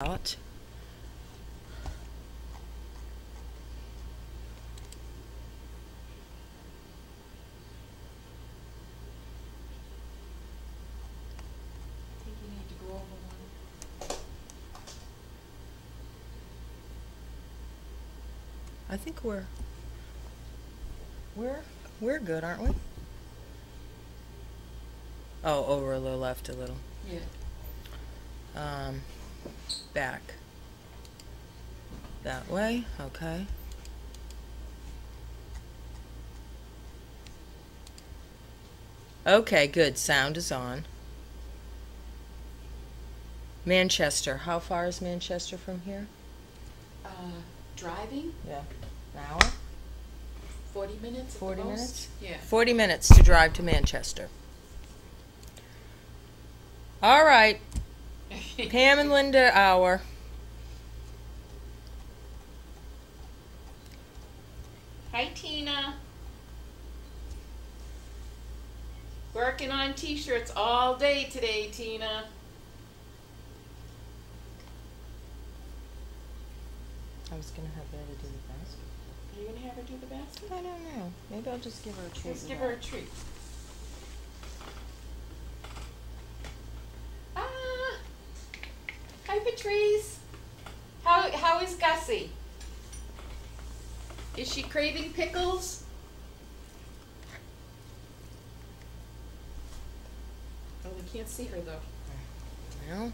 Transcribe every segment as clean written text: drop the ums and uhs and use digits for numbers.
Out. I think you need to go over one. I think we're good, aren't we? Oh, over a little, left a little. Yeah. Back. That way, okay. Okay, good. Sound is on. Manchester. How far is Manchester from here? Driving, Yeah. An hour? 40 minutes at 40 the most? minutes? Yeah. 40 minutes to drive to Manchester. All right. Pam and Linda hour. Hi, Tina. Working on t-shirts all day today, Tina. I was going to have Betty do the basket. Are you going to have her do the basket? I don't know. Maybe I'll just give her a treat. Let's give her a treat. Ah! Hi, Patrice. How is Gussie? Is she craving pickles? Oh, we can't see her though. Well,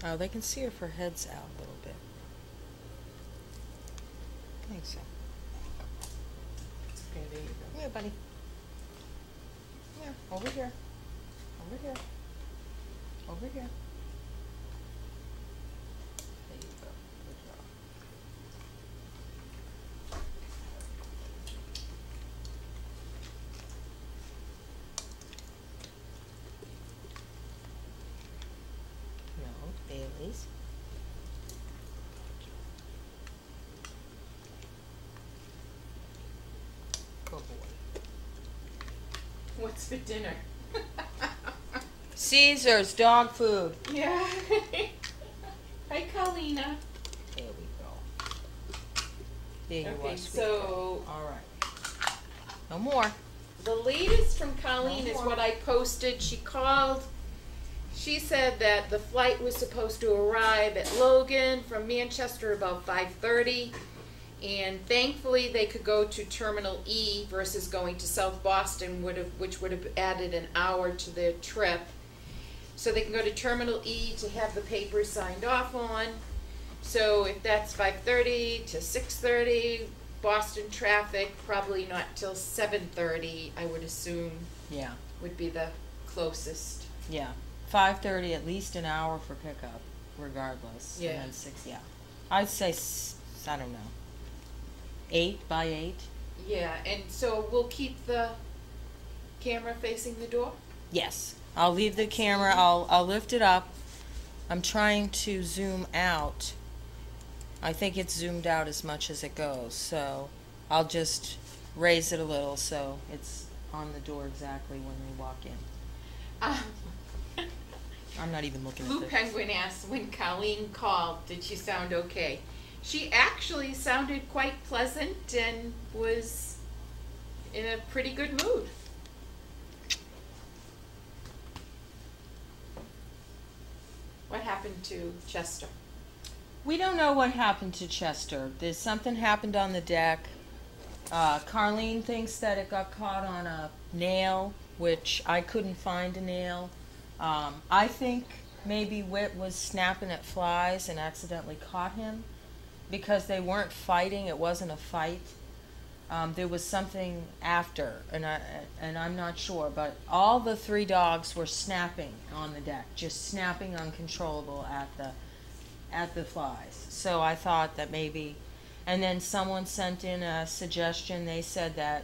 oh, they can see her if her head's out a little bit. I think so. Okay, there you go. Come here, buddy. Here, over here. Over here. Over here. There you go. Good job. No, Bailey's. Good boy. What's for dinner? Caesar's dog food. Yeah. Hi, Carlina. There we go. There you Okay, are, sweet so girl. All right. No more. the latest from Colleen No is more. what I posted. She called. She said that the flight was supposed to arrive at Logan from Manchester about 5:30, and thankfully they could go to Terminal E versus going to South Boston, which would have added an hour to their trip. So they can go to Terminal E to have the papers signed off on. So if that's 5:30 to 6:30, Boston traffic probably not till 7:30, I would assume, Yeah. would be the closest. Yeah. 5:30, at least an hour for pickup, regardless. Yeah. And then 6, yeah. I'd say, I don't know, 8 by 8? Yeah, and so we'll keep the camera facing the door? Yes. I'll leave the camera, I'll lift it up. I'm trying to zoom out. I think it's zoomed out as much as it goes, so I'll just raise it a little so it's on the door exactly when we walk in. I'm not even looking Blue at Penguin asked when Colleen called, did she sound okay? She actually sounded quite pleasant and was in a pretty good mood. What happened to Chester? We don't know what happened to Chester. There's something happened on the deck. Carlene thinks that it got caught on a nail, which I couldn't find a nail. I think maybe Whit was snapping at flies and accidentally caught him because they weren't fighting. It wasn't a fight. There was something after, and I'm not sure, but all the 3 dogs were snapping on the deck, just snapping uncontrollable at the flies. So I thought that maybe, and then someone sent in a suggestion. They said that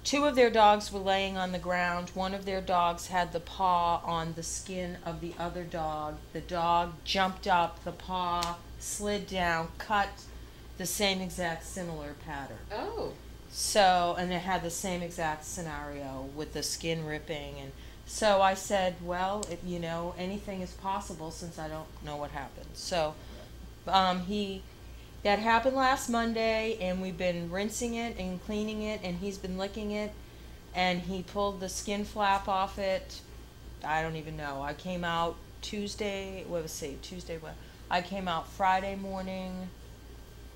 2 of their dogs were laying on the ground. One of their dogs had the paw on the skin of the other dog. The dog jumped up, the paw slid down, cut the same exact similar pattern. Oh. So, and it had the same exact scenario with the skin ripping. And so I said, well, anything is possible since I don't know what happened. So that happened last Monday, and we've been rinsing it and cleaning it, and he's been licking it, and he pulled the skin flap off it. I don't even know. I came out Tuesday, I came out Friday morning,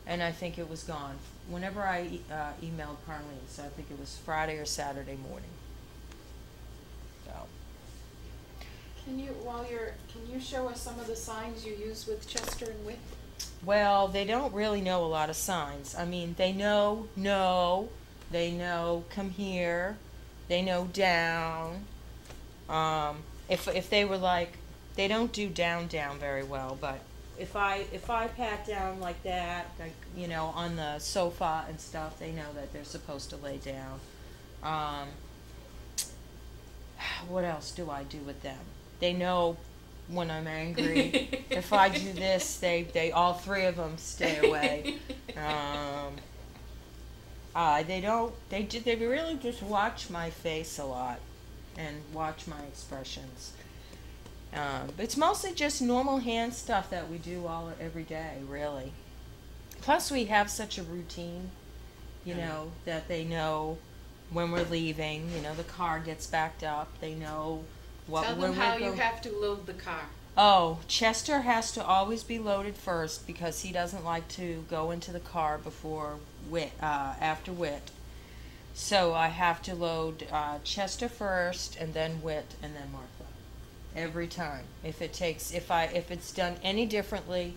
and I think it was gone. Whenever I emailed Carlene, so I think it was Friday or Saturday morning. So. Can you show us some of the signs you use with Chester and Whit? Well, they don't really know a lot of signs. I mean, they know no, they know come here, they know down. If they were like, they don't do down very well, but if I pat down like that, like, on the sofa and stuff, they know that they're supposed to lay down. What else do I do with them? They know when I'm angry. If I do this, they all three of them stay away. They really just watch my face a lot and watch my expressions. It's mostly just normal hand stuff that we do every day, really. Plus, we have such a routine, that they know when we're leaving. The car gets backed up. They know what. Tell them how you have to load the car. Oh, Chester has to always be loaded first because he doesn't like to go into the car before after Whit. So I have to load Chester first, and then Whit, and then Martha. Every time. If it's done any differently,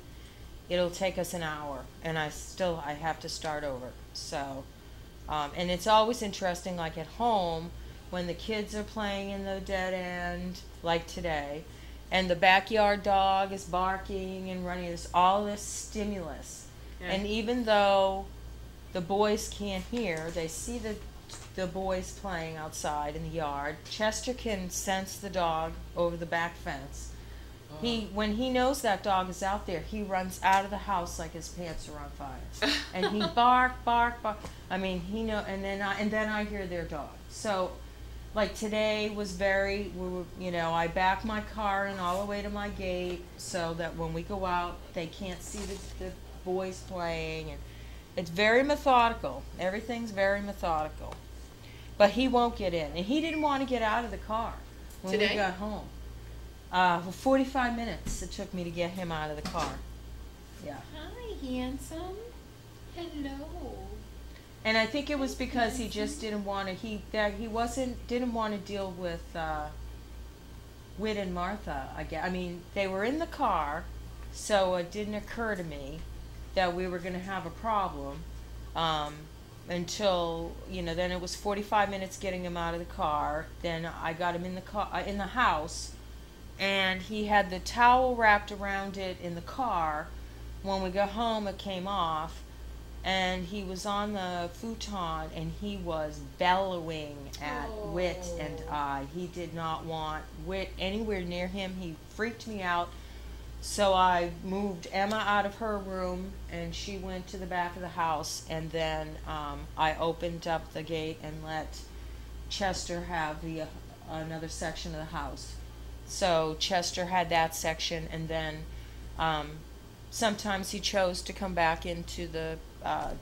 it'll take us an hour, and I have to start over. So, and it's always interesting, like at home, when the kids are playing in the dead end, like today, and the backyard dog is barking and running. There's all this stimulus, and even though the boys can't hear, they see the boys playing outside in the yard. Chester can sense the dog over the back fence. When he knows that dog is out there, he runs out of the house like his pants are on fire, and he bark. I mean, and then I hear their dog. So, like today was I back my car in all the way to my gate so that when we go out, they can't see the boys playing, and it's very methodical. Everything's very methodical. But he won't get in, and he didn't want to get out of the car when we got home. For 45 minutes it took me to get him out of the car. Yeah. Hi, handsome. Hello. And I think it was because he just didn't want to. Didn't want to deal with Whit and Martha. I mean, they were in the car, so it didn't occur to me that we were going to have a problem. Until then it was 45 minutes getting him out of the car. Then I got him in the house, and he had the towel wrapped around it in the car. When we got home, it came off, and he was on the futon, and he was bellowing at Whit and I. He did not want Whit anywhere near him. He freaked me out. So I moved Emma out of her room, and she went to the back of the house, and then I opened up the gate and let Chester have another section of the house. So Chester had that section, and then sometimes he chose to come back into the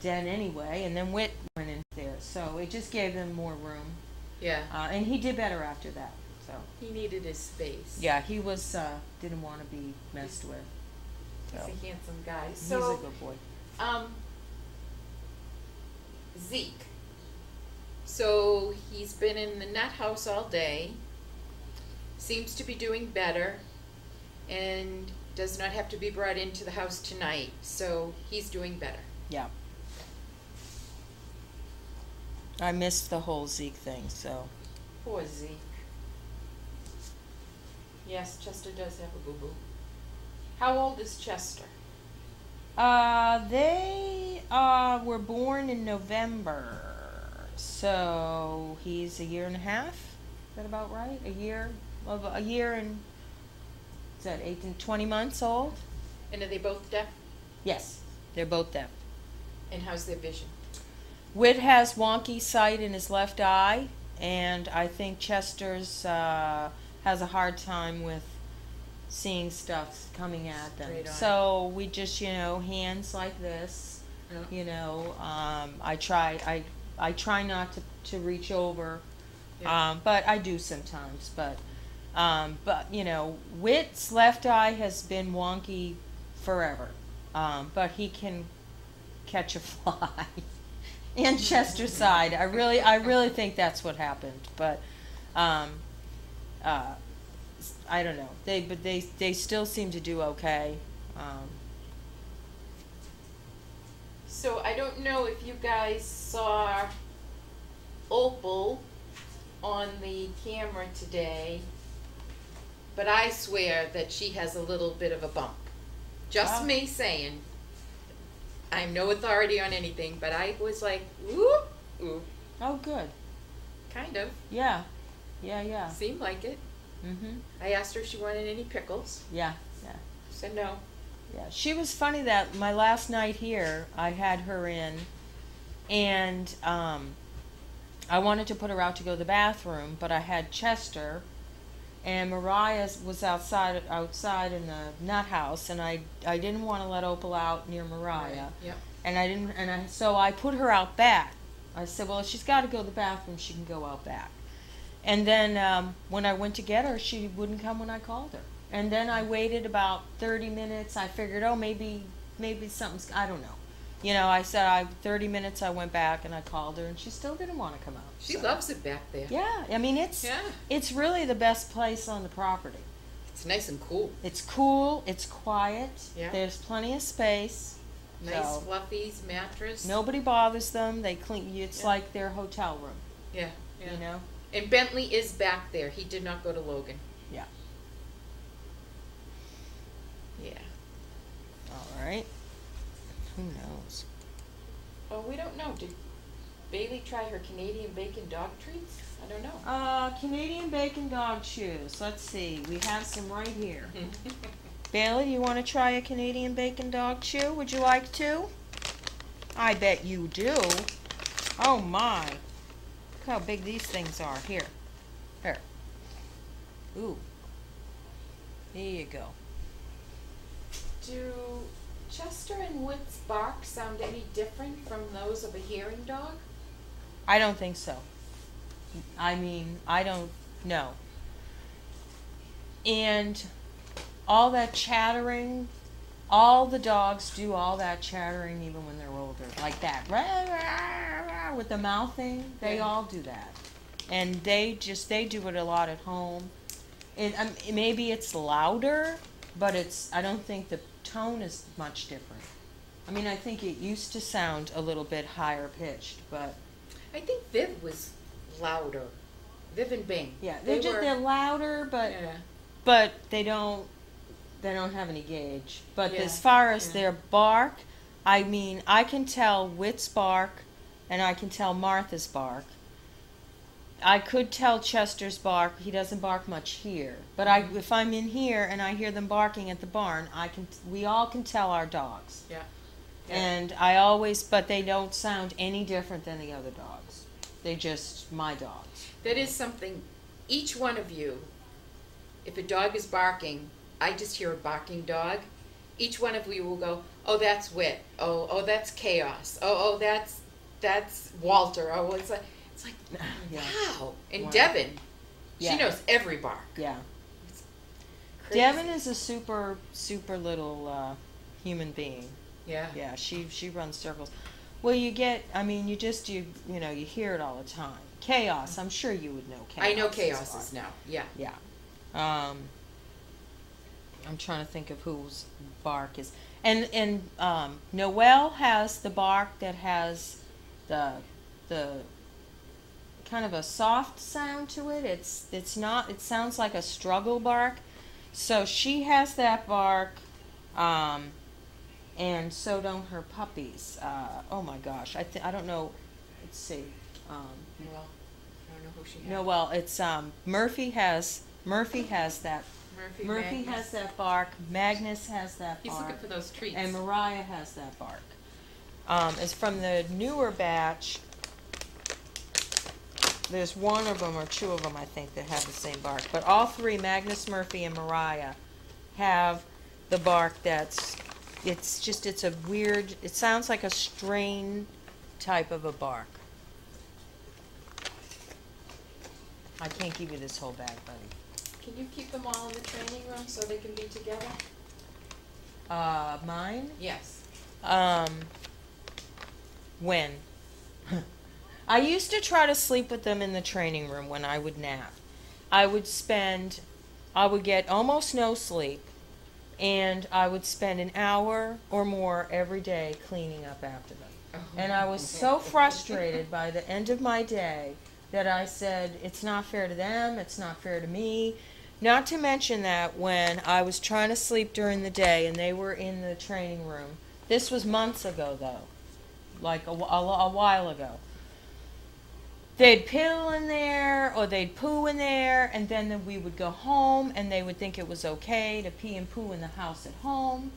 den anyway, and then Whit went in there. So it just gave them more room. Yeah. And he did better after that. So he needed his space. Yeah, he was didn't want to be messed with. So. He's a handsome guy. He's a good boy. Zeke. So he's been in the nut house all day. Seems to be doing better, and does not have to be brought into the house tonight. So he's doing better. Yeah. I missed the whole Zeke thing. So. Poor Zeke. Yes, Chester does have a boo-boo. How old is Chester? They were born in November, so he's a year and a half. Is that about right? A year and is that 18, 20 months old? And are they both deaf? Yes, they're both deaf. And how's their vision? Whit has wonky sight in his left eye, and I think Chester's has a hard time with seeing stuff coming at them. Right on. So we just, hands like this. Yeah. I try not to reach over, Yeah. but I do sometimes. But Whit's left eye has been wonky forever, but he can catch a fly. And Chester's side, I really think that's what happened. But I don't know. They still seem to do okay. So I don't know if you guys saw Opal on the camera today, but I swear that she has a little bit of a bump. Just Wow. me saying. I'm no authority on anything, but I was like, whoop, ooh, Oh, good. kind of. Yeah. Yeah. Seemed like it. Mhm. I asked her if she wanted any pickles. Yeah. She said no. Yeah. She was funny that my last night here, I had her in, and I wanted to put her out to go to the bathroom, but I had Chester, and Mariah was outside in the nut house, and I didn't want to let Opal out near Mariah. Right. Yep. And so I put her out back. I said, well, if she's got to go to the bathroom, she can go out back. And then when I went to get her, she wouldn't come when I called her. And then I waited about 30 minutes. I figured, oh, maybe something's, I don't know. I said 30 minutes. I went back and I called her, and she still didn't want to come out. She So, loves it back there. yeah, I mean it's really the best place on the property. It's nice and cool. It's cool. It's quiet. Yeah. There's plenty of space. Nice So, fluffies, mattress. nobody bothers them. They clean. It's Yeah. like their hotel room. Yeah. You know. And Bentley is back there. He did not go to Logan. Yeah. Yeah. All right. Who knows? Oh, we don't know. Did Bailey try her Canadian bacon dog treats? I don't know. Canadian bacon dog chews. Let's see. We have some right here. Bailey, you want to try a Canadian bacon dog chew? Would you like to? I bet you do. Oh my. Look how big these things are. Here. Ooh. Here you go. Do Chester and Whit's bark sound any different from those of a hearing dog? I don't think so. I mean, I don't know. And all that chattering, all the dogs do all that chattering even when they're older. Like that. Rah, rah, rah, with the mouthing. They Yeah. all do that. And they do it a lot at home. Maybe it's louder, but I don't think the tone is much different. I mean, I think it used to sound a little bit higher pitched, but I think Viv was louder. Viv and Bing. yeah, They they're louder, but Yeah. but they don't have any gauge. But Yeah, as far as yeah. their bark, I mean, I can tell Whit's bark and I can tell Martha's bark. I could tell Chester's bark. He doesn't bark much here, but if I'm in here and I hear them barking at the barn, we all can tell our dogs. Yeah. And but they don't sound any different than the other dogs. They just my dogs. That is something, each one of you, if a dog is barking, I just hear a barking dog. Each one of you will go, oh, that's Whit. Oh, that's Chaos. Oh, that's Walter. Oh, it's like, Yeah. wow. And Wow. Devin, Yeah. she knows every bark. Yeah. Crazy. Devin is a super little human being. Yeah. Yeah, she runs circles. Well, you hear it all the time. Chaos, I'm sure you would know Chaos. I know Chaos is now. Yeah. Yeah. I'm trying to think of whose bark is. And Noelle has the bark that has the kind of a soft sound to it. It sounds like a struggle bark. So she has that bark, and so don't her puppies. Oh my gosh, I don't know. Let's see. Well, I don't know who she has. No, well, it's Murphy has that. Murphy Magnus. has that bark. Magnus has that He's bark. looking for those treats. And Mariah has that bark. is from the newer batch. There's one of them or two of them, I think, that have the same bark. But all three, Magnus, Murphy, and Mariah, have the bark that's, it's a weird, it sounds like a strain type of a bark. I can't give you this whole bag, buddy. Can you keep them all in the training room so they can be together? Mine? Yes. When? I used to try to sleep with them in the training room when I would nap. I would get almost no sleep, and I would spend an hour or more every day cleaning up after them. And I was so frustrated by the end of my day that I said, it's not fair to them, it's not fair to me. Not to mention that when I was trying to sleep during the day and they were in the training room, this was months ago though, like a while ago, they'd pill in there or they'd poo in there, and then we would go home and they would think it was okay to pee and poo in the house at home.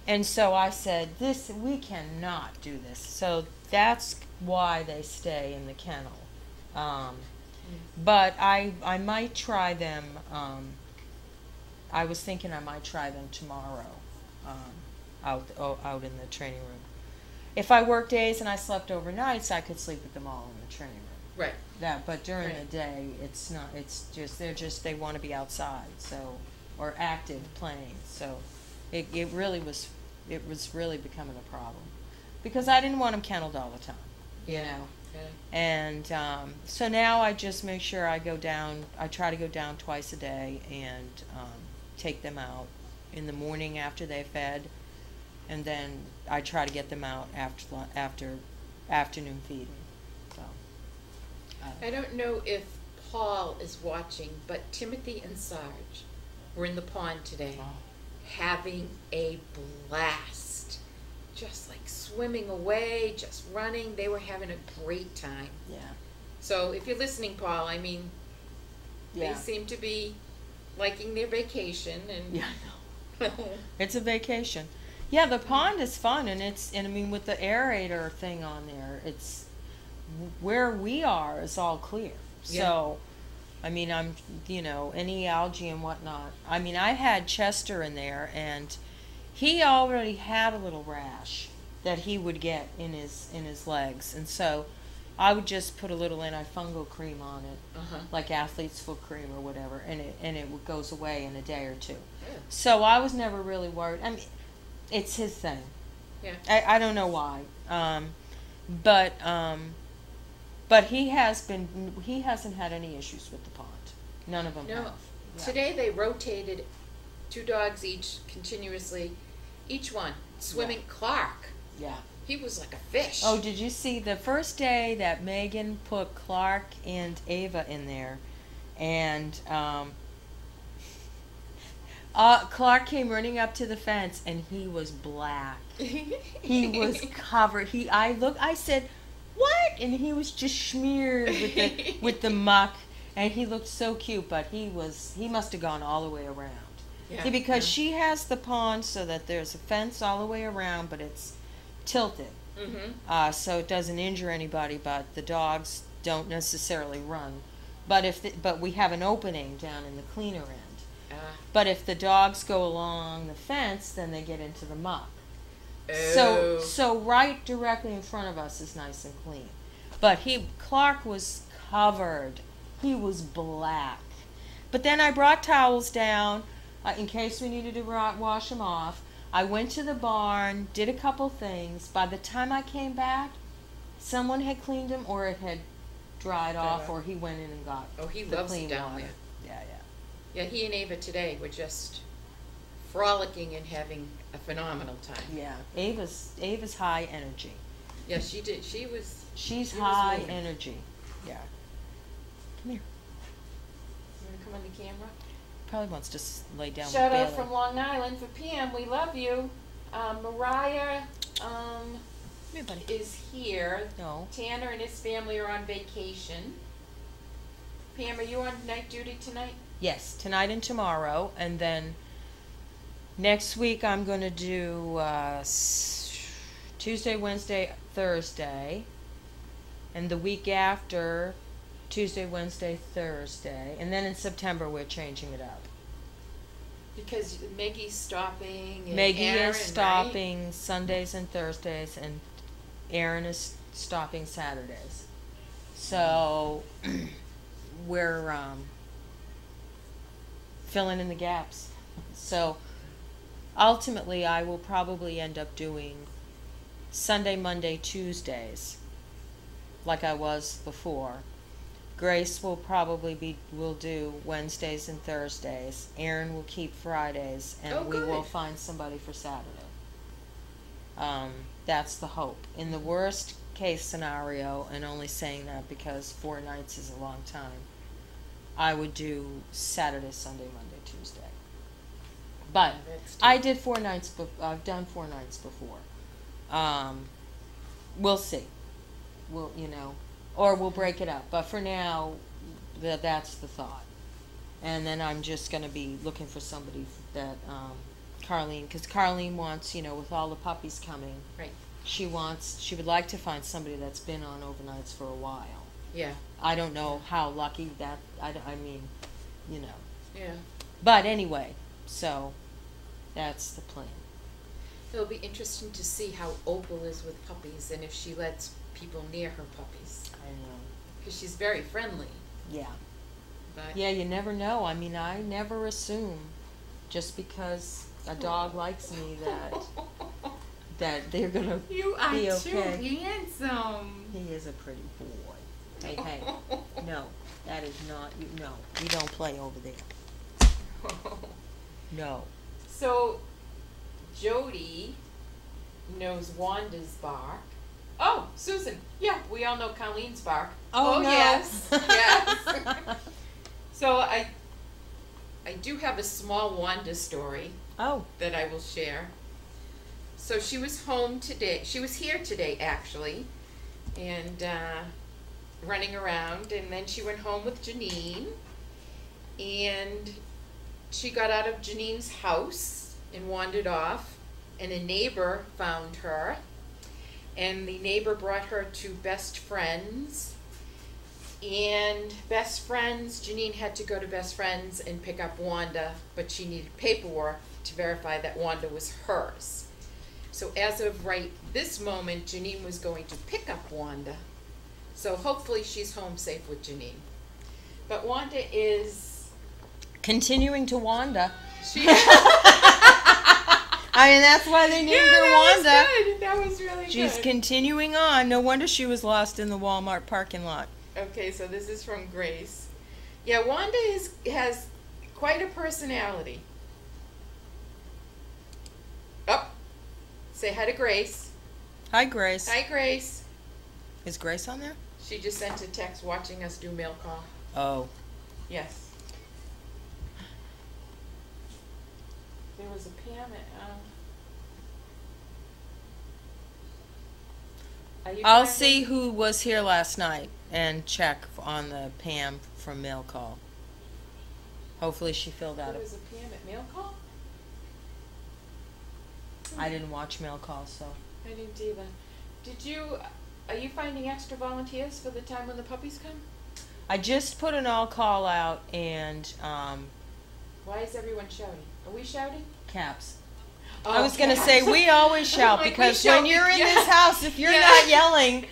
And so I said, we cannot do this. So that's why they stay in the kennel. But I might try them. I was thinking I might try them tomorrow, out in the training room. If I worked days and I slept overnights, I could sleep with them all in the training room. Right. But during Right. the day, it's not. It's just they want to be outside, so, or active playing. So, it really was really becoming a problem, because I didn't want them kenneled all the time, you know. Okay. And so now I just make sure I go down. I try to go down twice a day and take them out in the morning after they fed, and then I try to get them out after afternoon feeding. So I don't know if Paul is watching, but Timothy and Sarge were in the pond today, having a blast. Just like swimming away, just running. They were having a great time. yeah, So if you're listening, Paul, I mean, yeah, they seem to be liking their vacation, and yeah. I know. It's a vacation. Yeah, the pond is fun, and I mean, with the aerator thing on there, it's where we are is all clear. Yeah. So, I mean, any algae and whatnot. I mean, I had Chester in there, and he already had a little rash that he would get in his legs, and so I would just put a little antifungal cream on it, like athlete's foot cream or whatever, and it goes away in a day or two. Yeah. So I was never really worried. I mean, it's his thing. Yeah. I don't know why, but he hasn't had any issues with the pond. None of them No. have. Yeah. Today they rotated 2 dogs each continuously, each one swimming. Yeah. Clark, Yeah. he was like a fish. Oh, did you see the first day that Megan put Clark and Ava in there, and Clark came running up to the fence, and he was black. He was covered. I said, "What?" And he was just smeared with the muck, and he looked so cute. But he must have gone all the way around. Yeah. See, because she has the pond so that there's a fence all the way around, but it's tilted, so it doesn't injure anybody. But the dogs don't necessarily run. But we have an opening down in the cleaner end. But if the dogs go along the fence, then they get into the muck. Oh. So right directly in front of us is nice and clean. But Clark was covered. He was black. But then I brought towels down in case we needed to wash them off. I went to the barn, did a couple things. By the time I came back, someone had cleaned him, or it had dried off, or he went in and got he the loves clean it down water. there. Yeah. Yeah, he and Ava today were just frolicking and having a phenomenal time. Yeah. Ava's high energy. Yeah, she did. She's She's She was high moving. energy. Yeah. Come here. You want to come on the camera? Probably wants to lay down Shout with out Bailey. from Long Island for Pam. We love you. Mariah Come here, buddy. is here. No. Tanner and his family are on vacation. Pam, are you on night duty tonight? Yes, tonight and tomorrow, and then next week I'm going to do Tuesday, Wednesday, Thursday, and the week after, Tuesday, Wednesday, Thursday, and then in September we're changing it up. Because Maggie's stopping and Maggie Aaron, is stopping Sundays and Thursdays, and Aaron is stopping Saturdays. So we're filling in the gaps. So ultimately, I will probably end up doing Sunday, Monday, Tuesdays, like I was before. Grace will will do Wednesdays and Thursdays. Aaron will keep Fridays, and we will find somebody for Saturday. That's the hope. In the worst case scenario, and only saying that because 4 nights is a long time, I would do Saturday, Sunday, Monday, Tuesday. But I did 4 nights. I've done 4 nights before. We'll see. We'll or we'll break it up. But for now, that's the thought. And then I'm just going to be looking for somebody that Carlene, because Carlene wants, with all the puppies coming. Right. She would like to find somebody that's been on overnights for a while. Yeah. I don't know how lucky that, I mean. Yeah. But anyway, so that's the plan. It'll be interesting to see how Opal is with puppies and if she lets people near her puppies. I know. Because she's very friendly. Yeah. But Yeah, you never know. I mean, I never assume just because a dog likes me that they're gonna you are be too okay. handsome. He is a pretty boy. Hey, no, that is not you. No, we don't play over there. No. So, Jody knows Wanda's bark. Oh, Susan. Yeah, we all know Colleen's bark. Oh, no. Yes. Yes. So I do have a small Wanda story. Oh. That I will share. So she was home today. She was here today, actually, and running around. And then she went home with Janine, and she got out of Janine's house and wandered off. And a neighbor found her, and the neighbor brought her to Best Friends. And Best Friends, Janine had to go to Best Friends and pick up Wanda, but she needed paperwork to verify that Wanda was hers. So as of right this moment, Janine was going to pick up Wanda. So hopefully she's home safe with Janine. But Wanda is... continuing to Wanda. She... I mean, that's why they named her Wanda. That was good. That was really good. She's continuing on. No wonder she was lost in the Walmart parking lot. Okay, so this is from Grace. Yeah, Wanda has quite a personality. Oh, say hi to Grace. Hi, Grace. Hi, Grace. Is Grace on there? She just sent a text watching us do mail call. Oh. Yes. There was a Pam at, I'll see who was here last night and check on the Pam from mail call. Hopefully she filled out There was a Pam at mail call? I didn't watch mail call, so. I didn't either. Are you finding extra volunteers for the time when the puppies come? I just put an all call out and Why is everyone shouting? Are we shouting? caps. Oh, I was going to say, we always shout Like, because we shout when you're in yeah. this house, if you're Yeah. not yelling,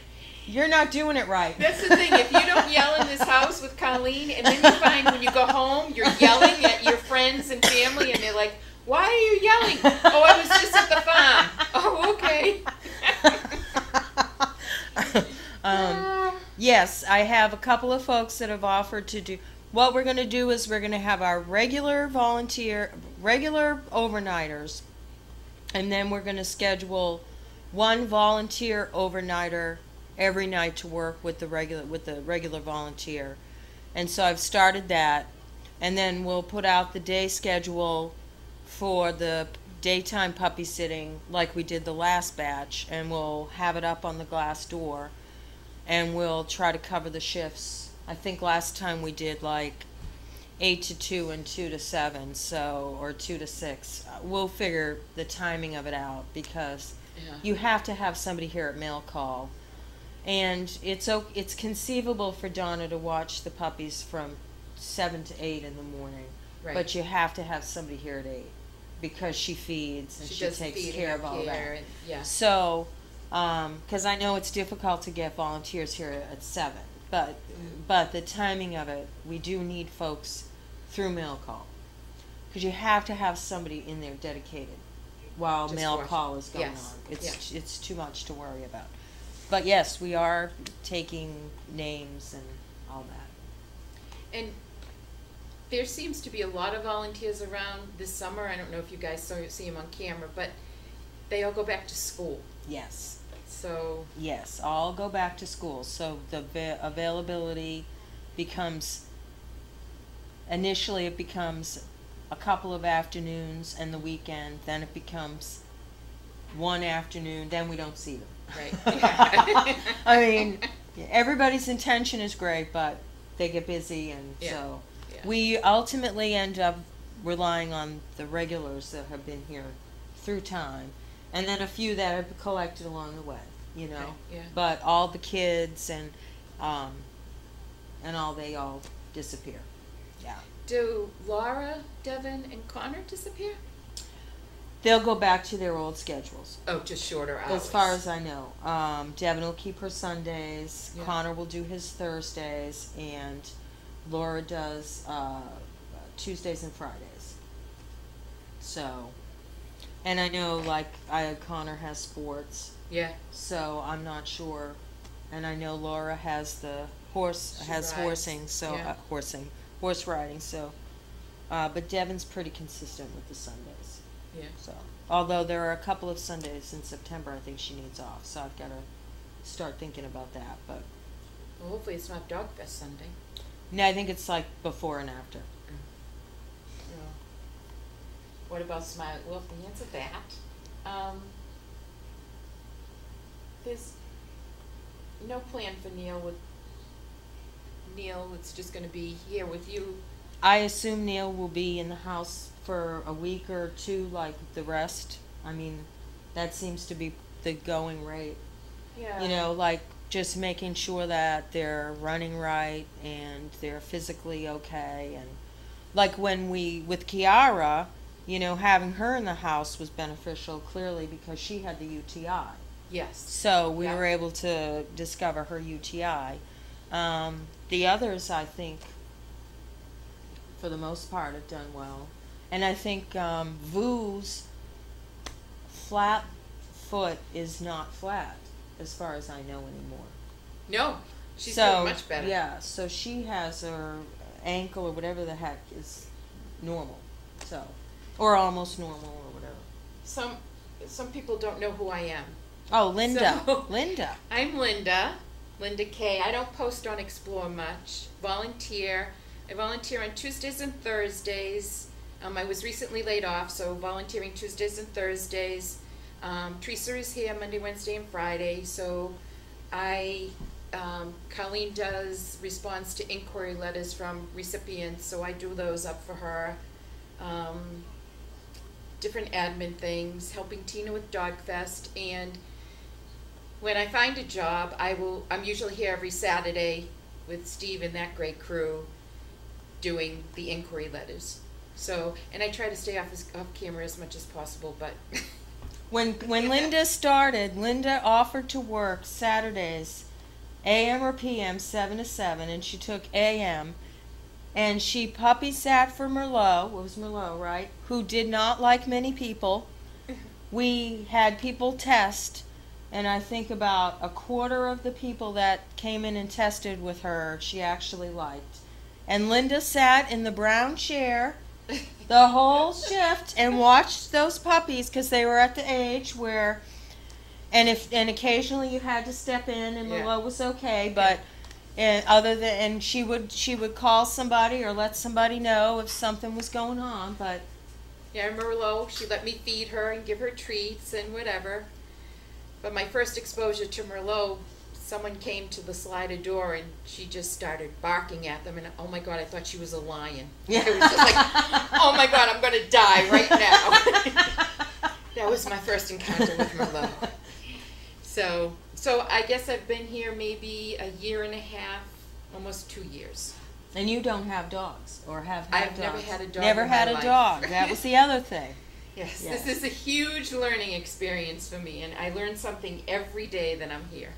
you're not doing it right. That's the thing. If you don't yell in this house with Colleen, and then you find when you go home, you're yelling at your friends and family, and they're like, "Why are you yelling?" "Oh, I was just at the farm." "Oh, okay." Yes, I have a couple of folks that have offered to do. What we're going to do is we're going to have our regular overnighters, and then we're going to schedule one volunteer overnighter every night to work with the regular volunteer. And so I've started that, and then we'll put out the day schedule for the daytime puppy sitting like we did the last batch, and we'll have it up on the glass door, and we'll try to cover the shifts. I think last time we did like 8 to 2 and 2 to 7, so, or 2 to 6. We'll figure the timing of it out because Yeah. You have to have somebody here at mail call. And it's conceivable for Donna to watch the puppies from 7 to 8 in the morning. Right. But you have to have somebody here at 8 because she feeds and she does takes feeding care of and all care that. and- yeah. So, because I know it's difficult to get volunteers here at 7, but the timing of it, we do need folks through mail call. Because you have to have somebody in there dedicated while Just mail watch. call is going Yes. on. It's too much to worry about. But yes, we are taking names and all that. And there seems to be a lot of volunteers around this summer. I don't know if you guys see them on camera, but they all go back to school. Yes. So Yes, all go back to school. So the availability becomes, initially it becomes a couple of afternoons and the weekend, then it becomes one afternoon, then we don't see them. right. Yeah. I mean, everybody's intention is great, but they get busy, and Yeah. so Yeah. we ultimately end up relying on the regulars that have been here through time, and then a few that have collected along the way, you know. Okay, yeah. But all the kids and all, they all disappear. Yeah. Do Laura, Devin, and Connor disappear? They'll go back to their old schedules. Oh, just shorter hours. As far as I know, Devin will keep her Sundays, Yeah. Connor will do his Thursdays, and Laura does Tuesdays and Fridays. So, and I know Connor has sports, Yeah. so I'm not sure. And I know Laura has the horse She has rides. horsing, so Yeah. horse riding. So, but Devin's pretty consistent with the Sundays. Yeah. So, although there are a couple of Sundays in September, I think she needs off. So I've got to start thinking about that. But Well, hopefully it's not Dog Fest Sunday. no, I think it's like before and after. Yeah. What about Smile? Well, the answer to that. There's no plan for Neal. It's just going to be here with you. I assume Neal will be in the house for a week or two, like the rest. I mean, that seems to be the going rate. Yeah. You know, like just making sure that they're running right and they're physically okay. And like with Kiara, you know, having her in the house was beneficial clearly because she had the UTI. Yes. So we Yeah. were able to discover her UTI. The others, I think, for the most part, have done well. And I think Vu's flat foot is not flat, as far as I know anymore. No, she's So, doing much better. Yeah, so she has her ankle or whatever the heck is normal. So, or almost normal or whatever. Some people don't know who I am. Oh, Linda. So- Linda. I'm Linda Kay. I don't post on Explore much. I volunteer on Tuesdays and Thursdays. I was recently laid off, so volunteering Tuesdays and Thursdays. Teresa is here Monday, Wednesday, and Friday. So Colleen does response to inquiry letters from recipients, so I do those up for her. Different admin things, helping Tina with Dog Fest, and when I find a job, I'm usually here every Saturday with Steve and that great crew doing the inquiry letters. So, and I try to stay off camera as much as possible, but When Linda started, Linda offered to work Saturdays, AM or PM, 7 to 7, and she took AM. And she puppy sat for Merlot, it was Merlot, right? Who did not like many people. We had people test, and I think about a quarter of the people that came in and tested with her, she actually liked. And Linda sat in the brown chair the whole shift and watched those puppies because they were at the age where, and occasionally you had to step in, and Yeah. Merlot was okay, but. And she would call somebody or let somebody know if something was going on, but yeah, Merlot, she let me feed her and give her treats and whatever. But my first exposure to Merlot, someone came to the sliding door and she just started barking at them, and oh my God, I thought she was a lion. Yeah. It was just like, oh my God, I'm going to die right now. That was my first encounter with Merlot. So I guess I've been here maybe a year and a half, almost 2 years. And you don't have dogs, or have had I've dogs? never had a dog Never in had my a life. dog. That was the other thing. Yes, Yes. this is a huge learning experience for me, and I learn something every day that I'm here.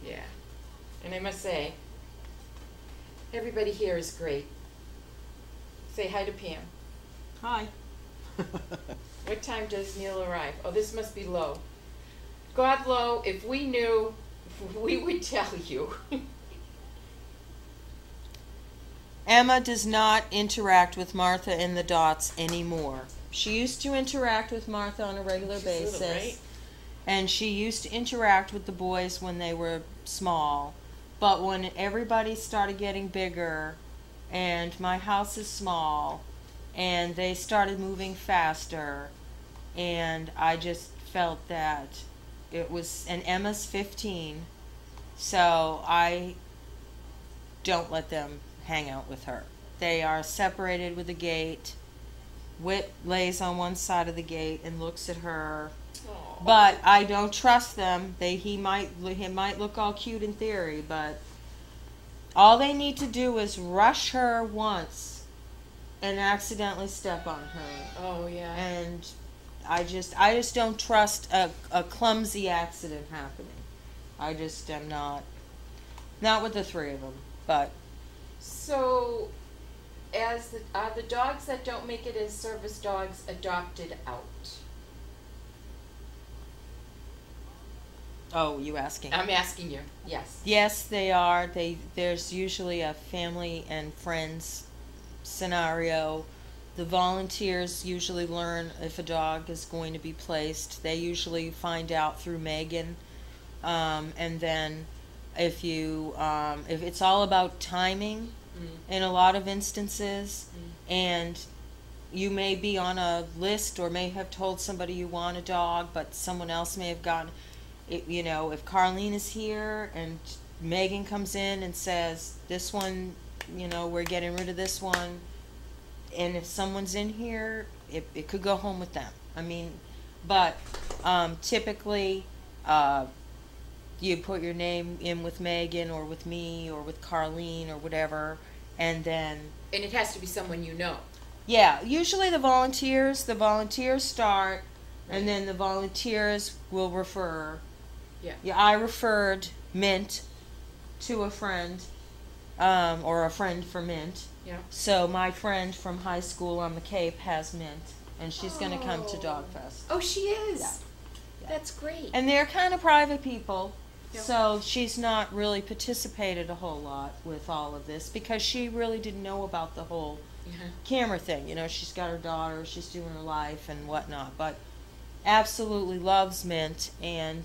Yeah. And I must say, everybody here is great. Say hi to Pam. Hi. What time does Neal arrive? Oh, this must be Lo. God, Lo, if we knew, we would tell you. Emma does not interact with Martha in the Dots anymore. She used to interact with Martha on a regular She's basis. little, right? And she used to interact with the boys when they were small. But when everybody started getting bigger, and my house is small, and they started moving faster, and I just felt that it was, and Emma's 15, so I don't let them hang out with her. They are separated with a gate. Whit lays on one side of the gate and looks at her. Aw. But I don't trust them. He might look all cute in theory, but all they need to do is rush her once and accidentally step on her. Oh, yeah. And I just don't trust a clumsy accident happening. I just am not with the three of them. But So, are the dogs that don't make it as service dogs adopted out? oh, you asking? I'm asking you. Yes. Yes, they are. There's usually a family and friends scenario. The volunteers usually learn if a dog is going to be placed. They usually find out through Megan, and then if it's all about timing in a lot of instances, and you may be on a list or may have told somebody you want a dog, but someone else may have gotten it. You know, if Carlene is here and Megan comes in and says, this one, we're getting rid of this one, and if someone's in here, it could go home with them. I mean, but typically you put your name in with Megan or with me or with Carlene or whatever, and then And it has to be someone you know. yeah, usually the volunteers start, and then the volunteers will refer. Yeah. I referred Mint to a friend, or a friend for Mint. Yeah. So my friend from high school on the Cape has Mint, and she's going to come to Oh. Dog Fest. Oh, she is? Yeah. Yeah. That's great. And they're kind of private people, Yeah. so she's not really participated a whole lot with all of this because she really didn't know about the whole camera thing. She's got her daughter, she's doing her life and whatnot, but absolutely loves Mint, and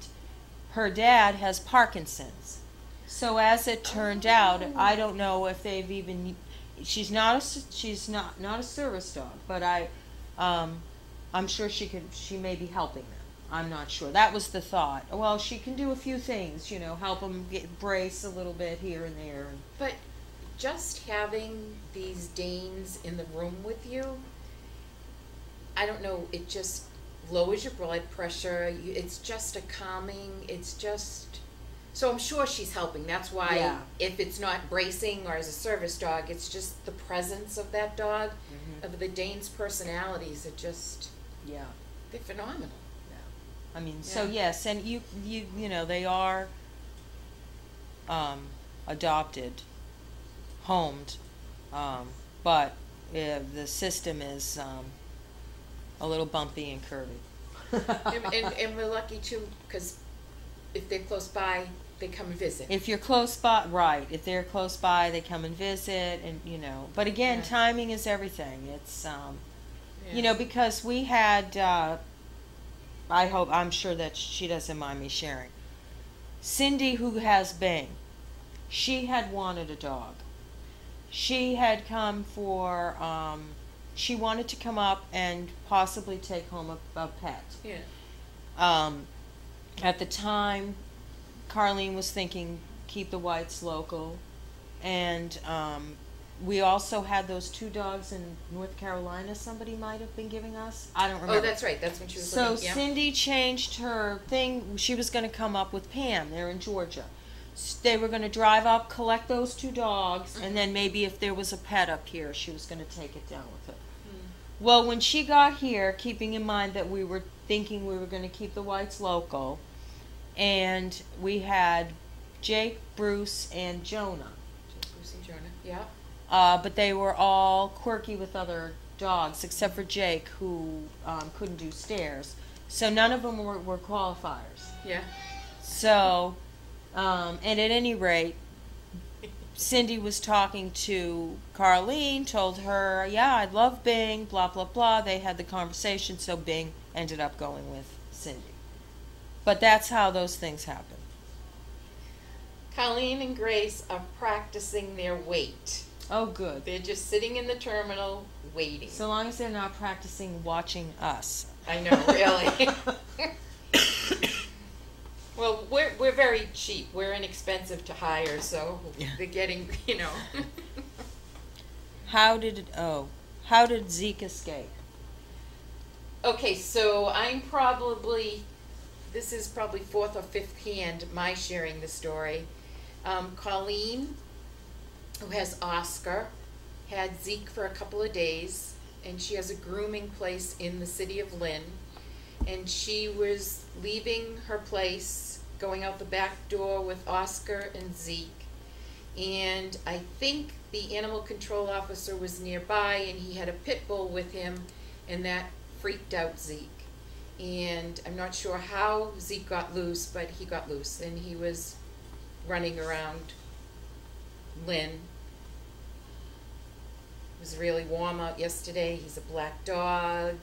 her dad has Parkinson's. So as it turned out, I don't know if they've even. She's not a service dog, but I'm sure she may be helping them. I'm not sure. That was the thought. Well, she can do a few things, help them brace a little bit here and there. But just having these Danes in the room with you, I don't know, it just lowers your blood pressure. It's just a calming, so I'm sure she's helping. That's why Yeah. if it's not bracing or as a service dog, it's just the presence of that dog, of the Dane's personalities are just, Yeah. they're phenomenal. I mean, so Yeah. yes, and you they are adopted, homed, but the system is a little bumpy and curvy. And we're lucky too, because if they're close by, they come and visit. If you're close by, right? If they're close by, they come and visit, and But again, Yeah. timing is everything. It's Yeah. because we had. I'm sure that she doesn't mind me sharing. Cindy, who has Bing, she had wanted a dog. She had come for. She wanted to come up and possibly take home a pet. Yeah. At the time, Carlene was thinking keep the whites local, and we also had those 2 dogs in North Carolina somebody might have been giving us. I don't remember. Oh, that's right. That's when she was So looking. Yeah. Cindy changed her thing. She was going to come up with Pam. They're in Georgia. They were going to drive up, collect those 2 dogs, and then maybe if there was a pet up here, she was going to take it down with her. Well, when she got here, keeping in mind that we were thinking we were going to keep the Whites local, and we had Jake, Bruce, and Jonah. Bruce and Jonah. Yeah. But they were all quirky with other dogs, except for Jake, who couldn't do stairs. So none of them were qualifiers. Yeah. So, and at any rate, Cindy was talking to Carlene, told her, yeah, I love Bing, blah, blah, blah. They had the conversation, so Bing ended up going with Cindy. But that's how those things happen. Colleen and Grace are practicing their wait. Oh, good. They're just sitting in the terminal waiting. So long as they're not practicing watching us. I know, really. Well, we're very cheap. We're inexpensive to hire, so they're getting, How did Zeke escape? Okay, so this is probably fourth or fifth hand, my sharing the story. Colleen, who has Oscar, had Zeke for a couple of days, and she has a grooming place in the city of Lynn. And she was leaving her place, going out the back door with Oscar and Zeke. And I think the animal control officer was nearby, and he had a pit bull with him, and that freaked out Zeke. And I'm not sure how Zeke got loose, but he got loose, and he was running around Lynn. It was really warm out yesterday. He's a black dog,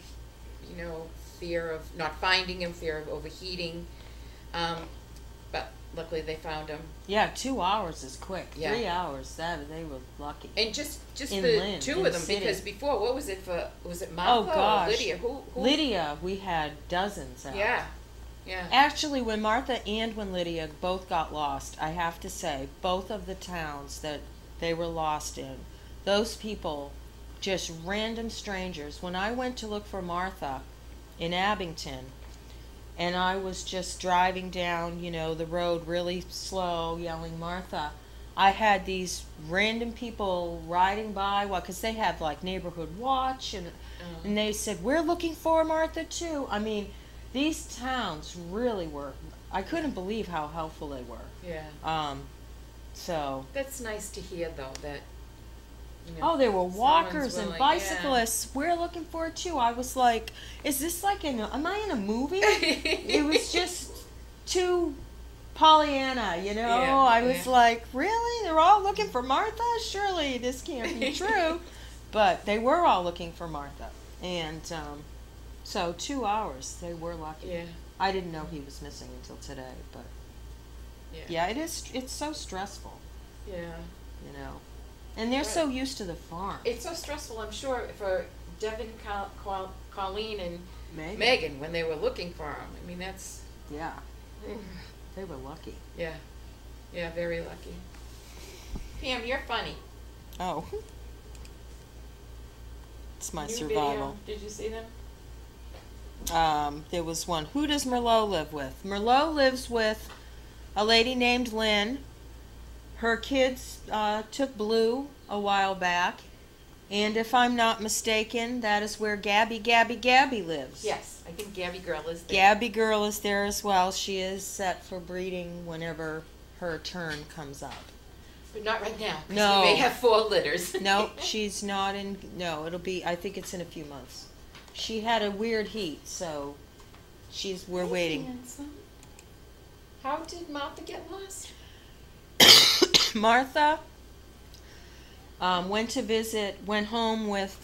fear of not finding him, fear of overheating. But luckily they found him. Yeah, 2 hours is quick. Yeah. 3 hours, they were lucky. And just In the Lynn, two in of them, city. because before, what was it Martha Oh gosh, or Lydia? Who? Lydia, we had dozens out. Yeah. Actually, when Martha and when Lydia both got lost, I have to say, both of the towns that they were lost in, those people, just random strangers. When I went to look for Martha in Abington, and I was just driving down, the road really slow, yelling Martha, I had these random people riding by, because they have like neighborhood watch, and they said, we're looking for Martha too. I mean, these towns really were, I couldn't believe how helpful they were. Yeah. So. That's nice to hear, though, that. Oh, there were walkers and willing, bicyclists. Yeah. We're looking for it too. I was like, is this like am I in a movie? It was just too Pollyanna, Yeah, I was like, really? They're all looking for Martha? Surely this can't be true. But they were all looking for Martha. And so 2 hours, they were lucky. Yeah. I didn't know he was missing until today, but yeah, it's so stressful. Yeah. And they're so used to the farm. It's so stressful, I'm sure, for Devin, Colleen, and Megan when they were looking for him. I mean, that's. Yeah. They were lucky. Yeah. Yeah, very lucky. Pam, you're funny. Oh. It's my New survival. Video. Did you see them? There was one. Who does Merlot live with? Merlot lives with a lady named Lynn. Her kids took Blue a while back. And if I'm not mistaken, that is where Gabby lives. Yes, I think Gabby Girl is there. Gabby Girl is there as well. She is set for breeding whenever her turn comes up. But not right now. No. We may have 4 litters. No, she's not in. No, it'll be. I think it's in a few months. She had a weird heat, so we're waiting. Handsome. How did Martha get lost? Martha went home with,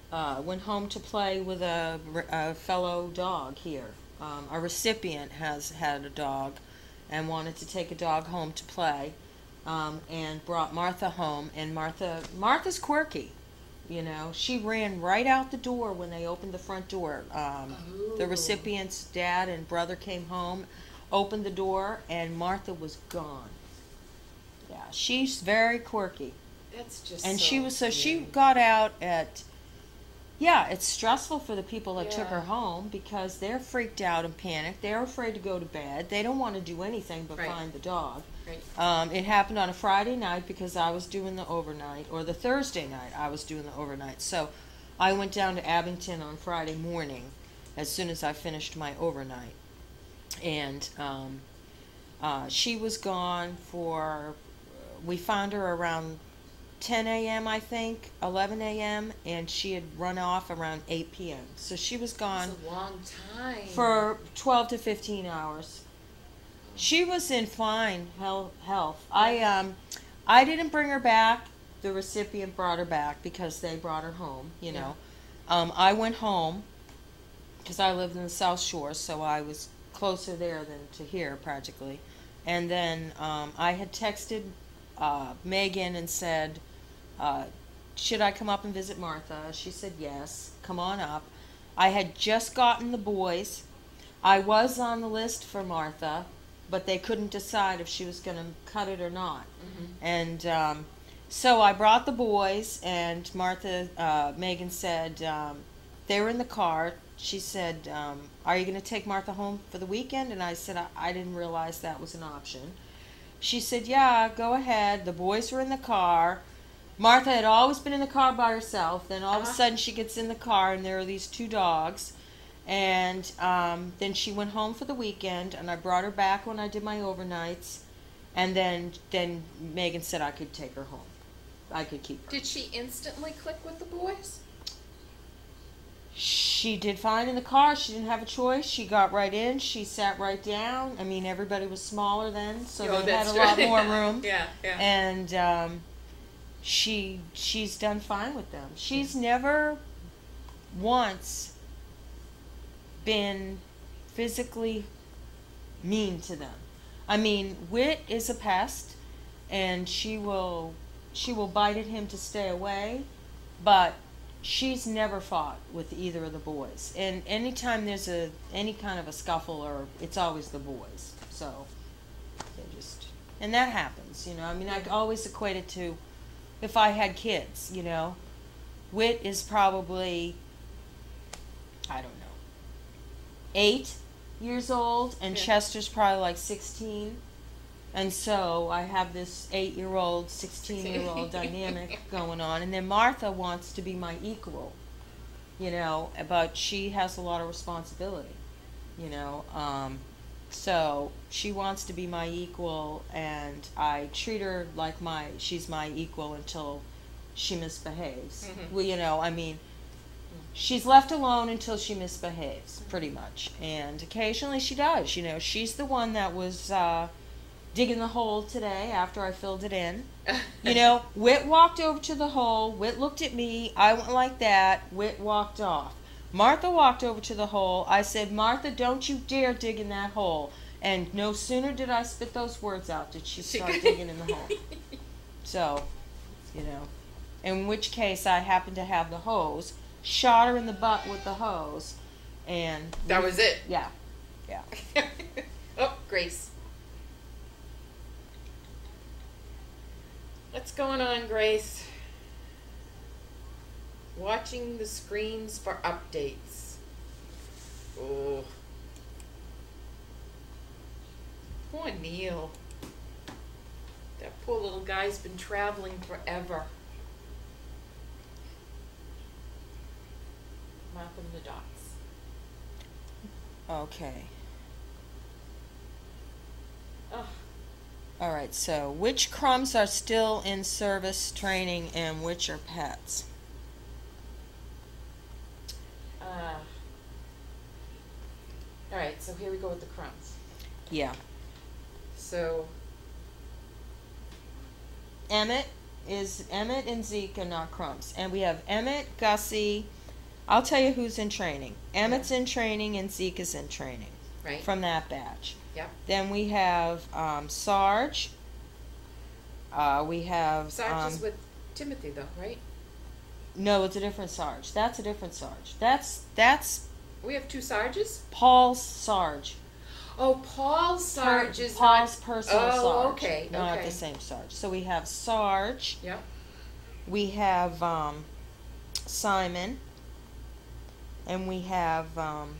went home to play with a fellow dog here. A recipient has had a dog and wanted to take a dog home to play, and brought Martha home. And Martha's quirky. She ran right out the door when they opened the front door. The recipient's dad and brother came home, opened the door, and Martha was gone. Yeah, she's very quirky. That's just And so she was, so she weird. got out at, yeah, it's stressful for the people that took her Yeah. home because they're freaked out and panicked. They're afraid to go to bed. They don't want to do anything but Right. find the dog. Right. It happened on a Friday night because I was doing the overnight, or the Thursday night I was doing the overnight. So I went down to Abington on Friday morning as soon as I finished my overnight. And she was gone for, we found her around 10 a.m., I think, 11 a.m., and she had run off around 8 p.m. So she was gone That's a long time. for 12 to 15 hours. She was in fine health. I didn't bring her back. The recipient brought her back because they brought her home, you know. I went home because I lived in the South Shore, so I was closer there than to here practically. And then I had texted Megan and said, should I come up and visit Martha? She said yes, come on up. I had just gotten the boys. I was on the list for Martha, but they couldn't decide if she was going to cut it or not. And so I brought the boys, and Martha, Megan said, they were in the car. She said, are you going to take Martha home for the weekend? And I said, I didn't realize that was an option. She said, yeah, go ahead. The boys were in the car. Martha had always been in the car by herself. Then all of a sudden she gets in the car and there are these two dogs. And then she went home for the weekend, and I brought her back when I did my overnights. And then Megan said I could take her home. I could keep her. Did she instantly click with the boys? She did fine in the car. She didn't have a choice. She got right in. She sat right down. I mean, everybody was smaller then, so they had a lot more room. Yeah. And she's done fine with them. She's never once been physically mean to them. I mean, Wit is a pest, and she will bite at him to stay away, but she's never fought with either of the boys. And anytime there's any kind of a scuffle, or it's always the boys. So they just, and that happens, you know. I mean, I always equate it to if I had kids, you know. Wit is probably, I don't know, 8 years old, and Chester's probably like 16. And so I have this 8-year-old, 16-year-old dynamic going on. And then Martha wants to be my equal, you know, but she has a lot of responsibility, you know. So she wants to be my equal, and I treat her like she's my equal until she misbehaves. Well, you know, I mean, she's left alone until she misbehaves, pretty much. And occasionally she does, you know. She's the one that was digging the hole today after I filled it in. You know, Wit walked over to the hole. Wit looked at me. I went like that. Wit walked off. Martha walked over to the hole. I said, Martha, don't you dare dig in that hole. And no sooner did I spit those words out did she start digging in the hole. So, you know, in which case I happened to have the hose, shot her in the butt with the hose, and That was it. Yeah. Oh, Grace. What's going on, Grace? Watching the screens for updates. Oh. Poor Neal. That poor little guy's been traveling forever. Mapping the dots. Okay. Oh. All right, so which crumbs are still in service training and which are pets? All right, so here we go with the crumbs. Yeah. So, Emmett and Zeke are not crumbs. And we have Emmett, Gussie. I'll tell you who's in training. Emmett's in training and Zeke is in training. Right. From that batch. Yep. Then we have Sarge. We have Sarge is with Timothy, though, right? No, it's a different Sarge. That's a different Sarge. That's We have two Sarges? Paul's Sarge. Oh, Paul Sarge is Paul's not. personal Oh, Sarge. okay, Not okay. the same Sarge. So we have Sarge. Yep. We have Simon. And we have, I'm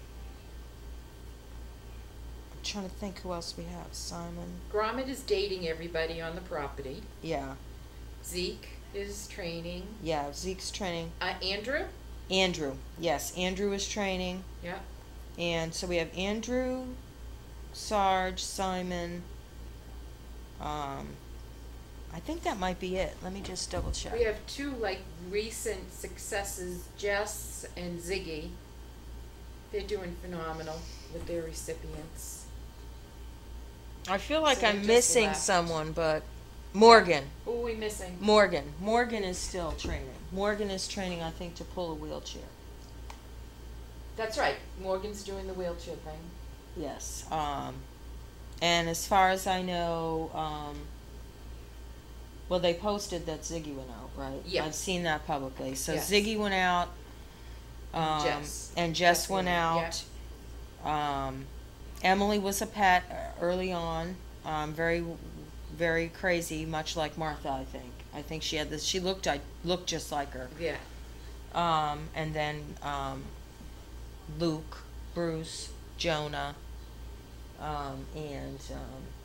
trying to think who else we have. Simon. Gromit is dating everybody on the property. Yeah. Zeke is training. Yeah, Zeke's training. Andrew? Andrew. Yes, Andrew is training. Yep. And so we have Andrew, Sarge, Simon. I think that might be it. Let me just double check. We have two recent successes, Jess and Ziggy. They're doing phenomenal with their recipients. I feel like So they I'm just missing left. someone, but Morgan. Who are we missing? Morgan is still training. Morgan is training, I think, to pull a wheelchair. That's right. Morgan's doing the wheelchair thing. Yes. And as far as I know, well, they posted that Ziggy went out, right? Yeah. I've seen that publicly. So Yes. Ziggy went out. Jess. And Jess Jess went went out. out, Emily was a pet early on. Very, very crazy, much like Martha, I think. I think she had this. She looked just like her. Yeah. And then Luke, Bruce, Jonah, and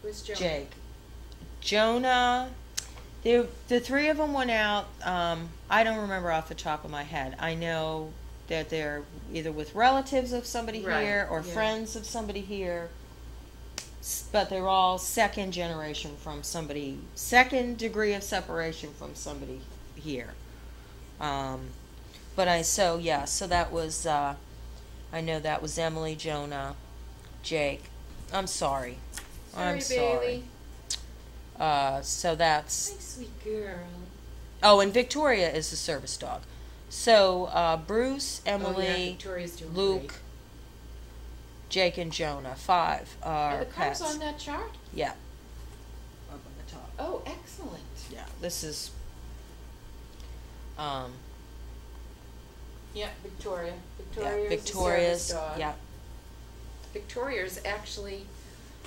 Who's Jonah? Jake. Jonah. The three of them went out. I don't remember off the top of my head. I know that they're either with relatives of somebody Right, here or yeah. friends of somebody here. But they're all second degree of separation from somebody here. So that was, I know that was Emily, Jonah, Jake. I'm sorry. I'm sorry. Bailey. So that's, My sweet girl. oh, and Victoria is the service dog. So, Bruce, Oh, yeah, Emily, Victoria's doing Luke, great. Jake, and Jonah. 5 Are are the cars pets. on that chart? Yeah. Up on the top. Oh, excellent. Yeah, this is, Yeah, Victoria. yeah, Victoria's Victoria's, the service dog. yeah. Victoria's actually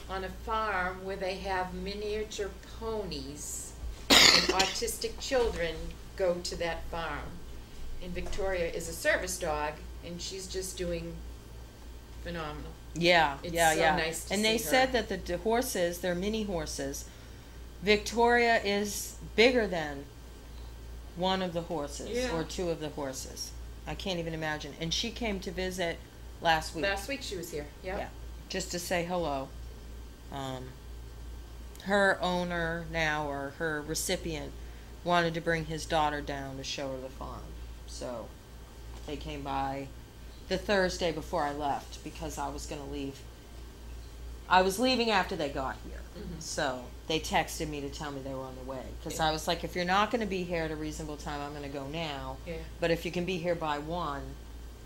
on a farm where they have miniature ponies, and autistic children go to that farm. And Victoria is a service dog, and she's just doing phenomenal. Yeah, It's yeah, so yeah. nice to And they see her. said that the horses, they're mini horses. Victoria is bigger than one of the horses Yeah. or two of the horses. I can't even imagine. And she came to visit last week. Last week she was here. Yep. Yeah, just to say hello. Her owner now, or her recipient, wanted to bring his daughter down to show her the farm. So they came by the Thursday before I left because I was going to leave. I was leaving after they got here. Mhm. So they texted me to tell me they were on the way. Because Yeah. I was like, if you're not going to be here at a reasonable time, I'm going to go now. Yeah. But if you can be here by 1,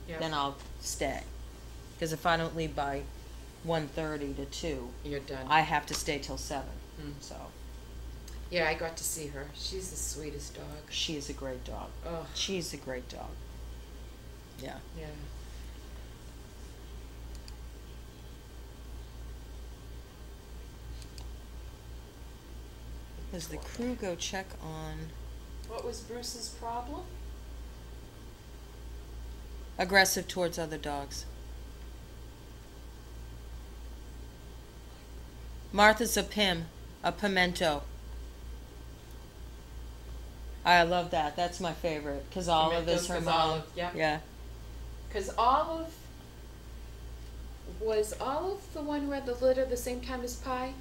Yep. then I'll stay. Because if I don't leave by 1:30 to 2, You're done. I have to stay till 7. Mm. So Yeah, I got to see her. She's the sweetest dog. she is a great dog. Oh, She's a great dog. Yeah. yeah. Does the crew go check on What was Bruce's problem? aggressive towards other dogs? Martha's a pimento. I love that. That's my favorite because Olive is her Pimentos 'cause mom. Olive, yep. Yeah. Because Olive, was Olive the one who had the litter the same time as Pie?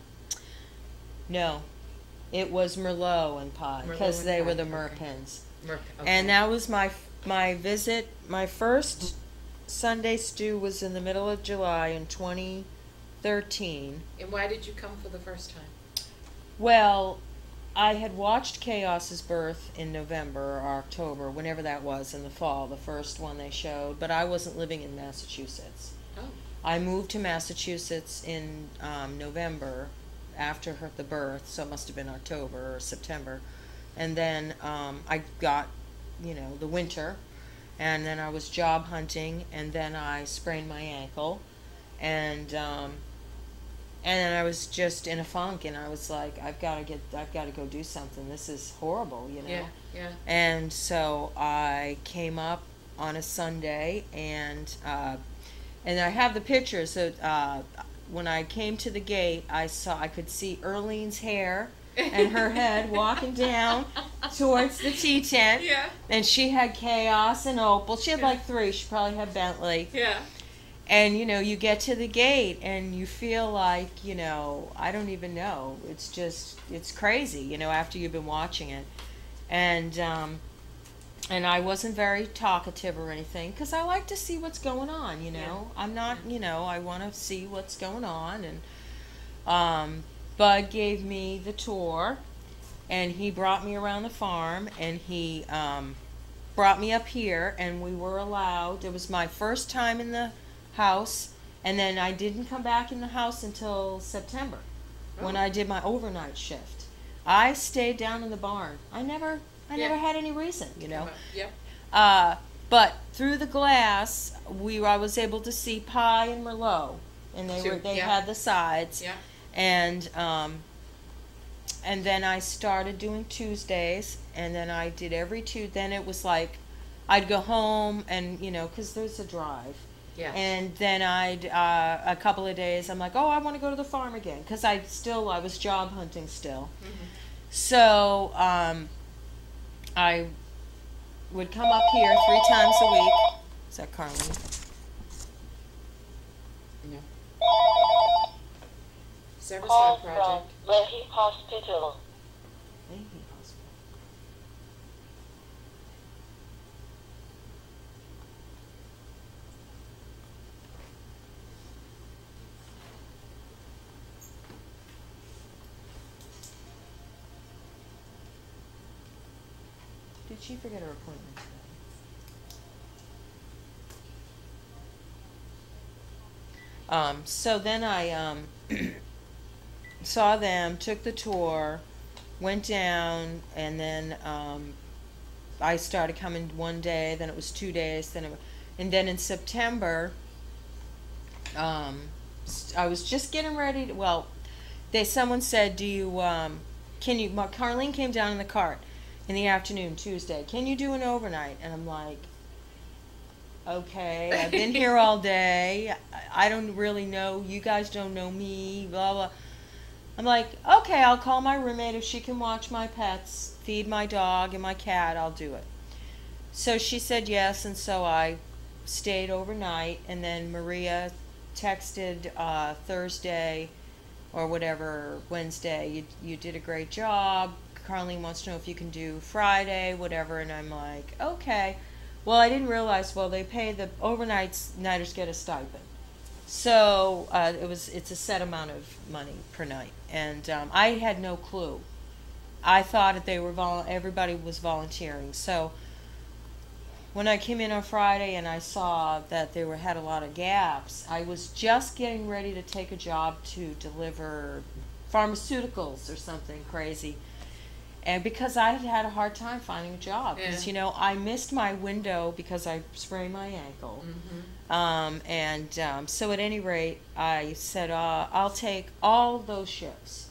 No, it was Merlot and Pie because Merlot and they were Pie, the okay. Merpins. Okay. And that was my visit. My first Sunday stew was in the middle of July in 2013. And why did you come for the first time? Well, I had watched Chaos's Birth in November or October, whenever that was in the fall, the first one they showed, but I wasn't living in Massachusetts. Oh. I moved to Massachusetts in November after the birth, so it must have been October or September. And then I got, the winter, and then I was job hunting, and then I sprained my ankle, and And then I was just in a funk, and I was like, I've got to go do something. This is horrible, you know. Yeah, yeah. And so I came up on a Sunday, and I have the pictures. So when I came to the gate, I could see Earlene's hair and her head walking down towards the tea tent. Yeah. And she had Chaos and Opal. She had like three. She probably had Bentley. Yeah. And, you know, you get to the gate and you feel like, you know, I don't even know. It's just, it's crazy, you know, after you've been watching it. And I wasn't very talkative or anything because I like to see what's going on, you know. I'm not, you know, I want to see what's going on. And Bud gave me the tour, and he brought me around the farm, and he brought me up here, and we were allowed. It was my first time in the house, and then I didn't come back in the house until September when I did my overnight shift. I stayed down in the barn. I never had any reason, you know. Yep. But through the glass, I was able to see Pie and Merlot, and they had the sides. Yeah. And then I started doing Tuesdays, and then I did every Tuesday. Then it was like I'd go home, and you know, because there's a drive. Yeah. And then a couple of days, I'm like, oh, I want to go to the farm again, because I was job hunting still. Mm-hmm. So I would come up here 3 times a week. Is that Carlene? No. Service project. Leahy Hospital. Leahy Hospital. Did she forget her appointment today? So then I saw them, took the tour, went down, and then I started coming one day. Then it was 2 days. And then in September, I was just getting ready to. Well, someone said, "Do you can you?" Carlene came down in the cart in the afternoon Tuesday. Can you do an overnight? And I'm like, okay, I've been here all day. I don't really know. You guys don't know me. Blah blah. I'm like, okay, I'll call my roommate if she can watch my pets, feed my dog and my cat. I'll do it. So she said yes, and so I stayed overnight. And then Maria texted Thursday or whatever, Wednesday. You did a great job. Carlene wants to know if you can do Friday, whatever. And I'm like, okay. Well, I didn't realize, they pay the overnighters get a stipend. So it's a set amount of money per night. And I had no clue. I thought that everybody was volunteering. So when I came in on Friday and I saw that they had a lot of gaps, I was just getting ready to take a job to deliver pharmaceuticals or something crazy. And because I had a hard time finding a job, because I missed my window because I sprained my ankle, so at any rate, I said I'll take all those shifts.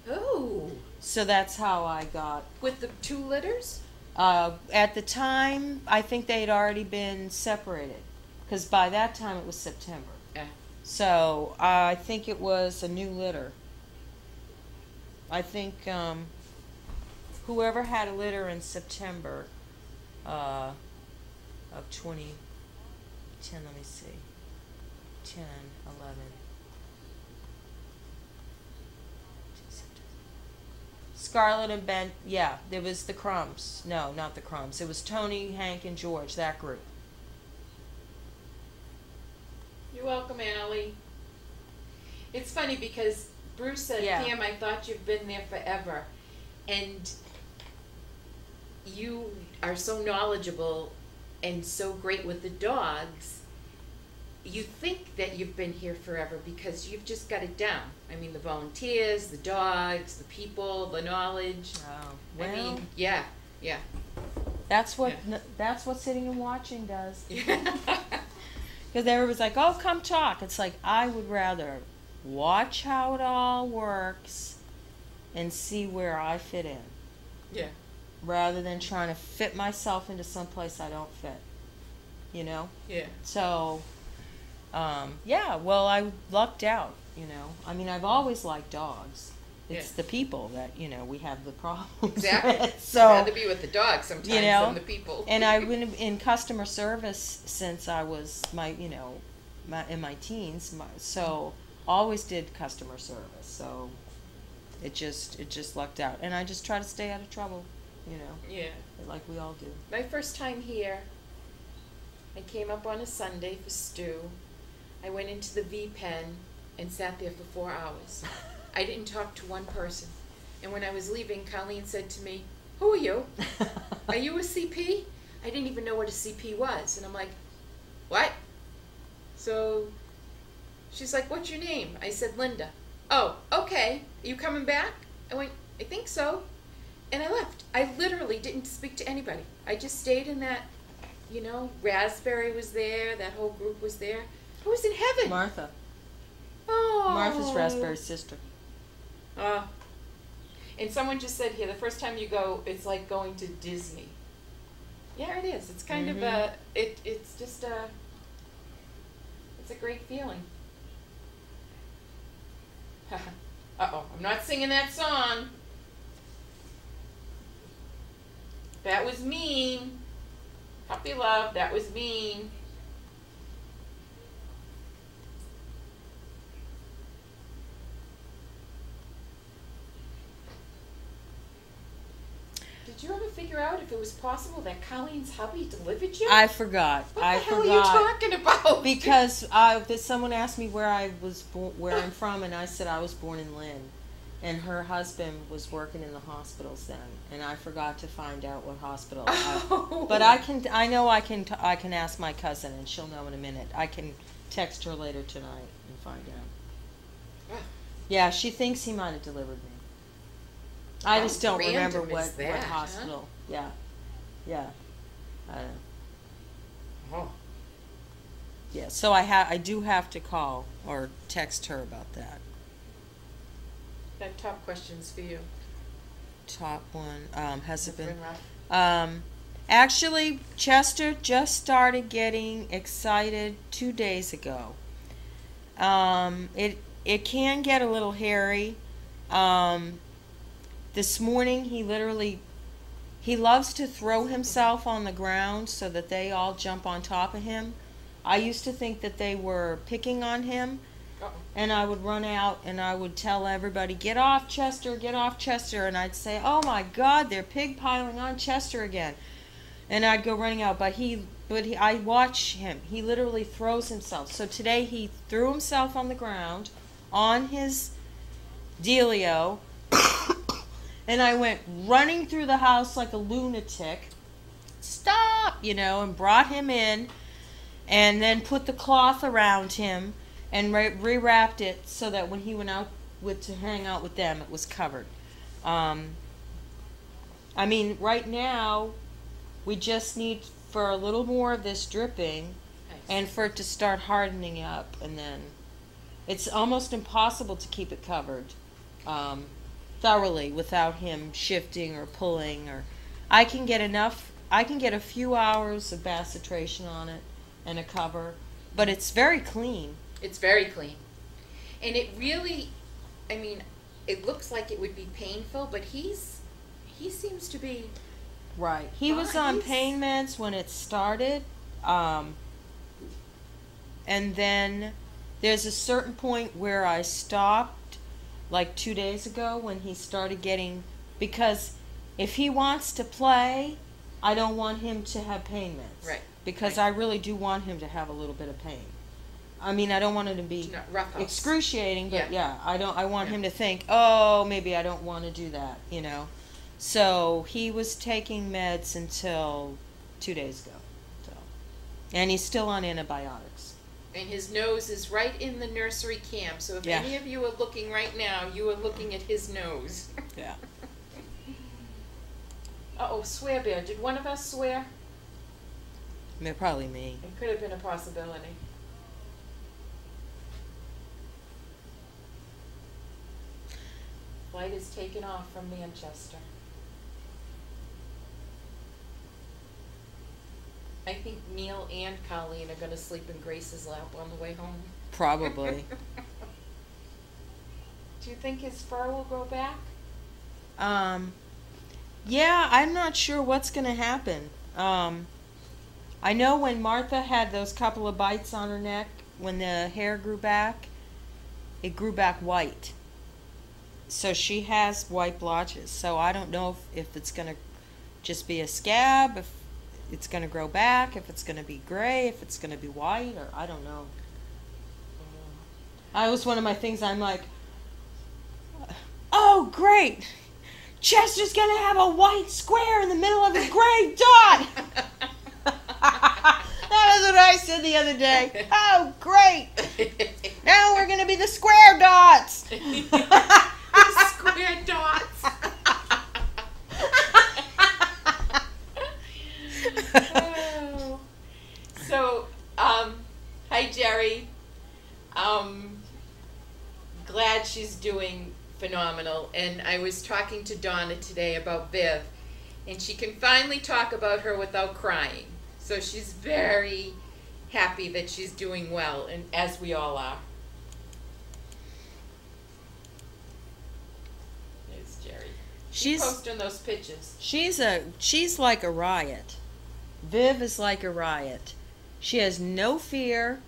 Oh. So that's how I got. With the 2 litters? At the time, I think they had already been separated, because by that time it was September. Yeah. So I think it was a new litter. I think. Whoever had a litter in September of 2010, let me see, 10, 11. Scarlett and Ben, yeah, there was the Crumbs. No, not the Crumbs. It was Tony, Hank, and George, that group. You're welcome, Allie. It's funny because Bruce said, Pam, I thought you've been there forever. And you are so knowledgeable and so great with the dogs. You think that you've been here forever because you've just got it down. I mean, the volunteers, the dogs, the people, the knowledge. Oh, well, I mean, yeah. That's what sitting and watching does. Because everybody's like, "Oh, come talk." It's like I would rather watch how it all works and see where I fit in, Yeah. rather than trying to fit myself into some place I don't fit, you know? Yeah. So, yeah, well, I lucked out, you know. I mean, I've always liked dogs. It's the people that, you know, we have the problems Exactly. with. So, I'd rather be with the dog sometimes you know, than the people. and I've been in customer service since I was in my teens. So always did customer service. So it just lucked out, and I just try to stay out of trouble, you know, Yeah. like we all do. My first time here, I came up on a Sunday for stew. I went into the V pen and sat there for 4 hours. I didn't talk to one person. And when I was leaving, Colleen said to me, "Who are you? Are you a CP?" I didn't even know what a CP was. And I'm like, "What?" So she's like, "What's your name?" I said, "Linda." "Oh, okay. Are you coming back?" I went, "I think so." And I left. I literally didn't speak to anybody. I just stayed in that, you know, Raspberry was there, that whole group was there. I was in heaven. Martha. Oh. Martha's Raspberry's sister. And someone just said here, the first time you go, it's like going to Disney. Yeah, it is. It's kind of a, it's just a, it's a great feeling. Uh-oh, I'm not singing that song. That was mean. Puppy love, that was mean. Did you ever figure out if it was possible that Colleen's hubby delivered you? I forgot. What I the hell forgot. are you talking about? Because someone asked me where I was where I'm from, and I said I was born in Lynn, and her husband was working in the hospitals then, and I forgot to find out what hospital. But I know I can ask my cousin, and she'll know in a minute. I can text her later tonight and find out. Yeah, she thinks he might have delivered me. I just don't remember what hospital. Huh? Yeah. I don't know. Oh. Yeah, so I do have to call or text her about that. That top question's for you. Top one, has it been? Rough? Actually, Chester just started getting excited 2 days ago. It can get a little hairy. This morning he loves to throw himself on the ground so that they all jump on top of him. I used to think that they were picking on him, and I would run out and I would tell everybody, "Get off Chester, get off Chester," and I'd say, "Oh my God, they're pig piling on Chester again," and I'd go running out. But I watch him. He literally throws himself. So today he threw himself on the ground on his dealio. And I went running through the house like a lunatic. Stop, and brought him in, and then put the cloth around him and rewrapped it so that when he went out to hang out with them, it was covered. I mean, right now, we just need for a little more of this dripping, and for it to start hardening up, and then it's almost impossible to keep it covered thoroughly without him shifting or pulling. Or I can get a few hours of bacitration on it and a cover, but it's very clean. It's very clean. And it really, I mean, it looks like it would be painful, but he seems to be right. He was on pain meds when it started, and then there's a certain point where I stopped, like 2 days ago, when he started getting, because if he wants to play, I don't want him to have pain meds. Right. Because I really do want him to have a little bit of pain. I mean, I don't want it to be excruciating, but I want him to think, oh, maybe I don't want to do that, So he was taking meds until 2 days ago. And he's still on antibiotics. And his nose is right in the nursery cam. So if any of you are looking right now, you are looking at his nose. Yeah. Uh-oh, swear bear. Did one of us swear? Probably me. It could have been a possibility. flight is taking off from Manchester. I think Neal and Colleen are going to sleep in Grace's lap on the way home. Probably. Do you think his fur will grow back? Yeah, I'm not sure what's going to happen. I know when Martha had those couple of bites on her neck, when the hair grew back, it grew back white. So she has white blotches. So I don't know if it's going to just be a scab, if it's going to grow back, if it's going to be gray, if it's going to be white, or I don't know. I was one of my things, I'm like, oh, great. Chester's going to have a white square in the middle of his gray dot. That was what I said the other day. Oh, great. Now we're going to be the square dots. Square dots. Oh. So, hi Jerry. Glad she's doing phenomenal. And I was talking to Donna today about Viv, and she can finally talk about her without crying. So she's very happy that she's doing well, and as we all are. There's Jerry. She's posting those pictures. She's like a riot. Viv is like a riot. She has no fear.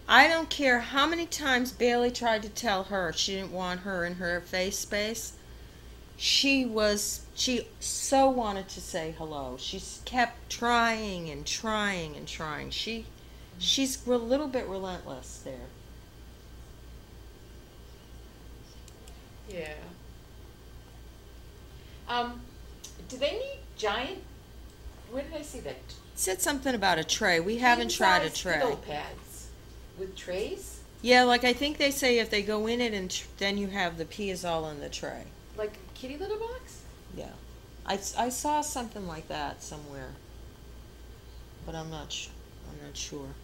I don't care how many times Bailey tried to tell her she didn't want her in her face space. She so wanted to say hello. She kept trying and trying and trying. She's a little bit relentless there. Yeah. Do they need giant? Where did I see that? It said something about a tray. We haven't tried a King-size tray. pillow pads with trays, Yeah, like I think they say if they go in it and then you have the peas all in the tray. like a kitty litter box. Yeah. I saw something like that somewhere. But I'm not sure.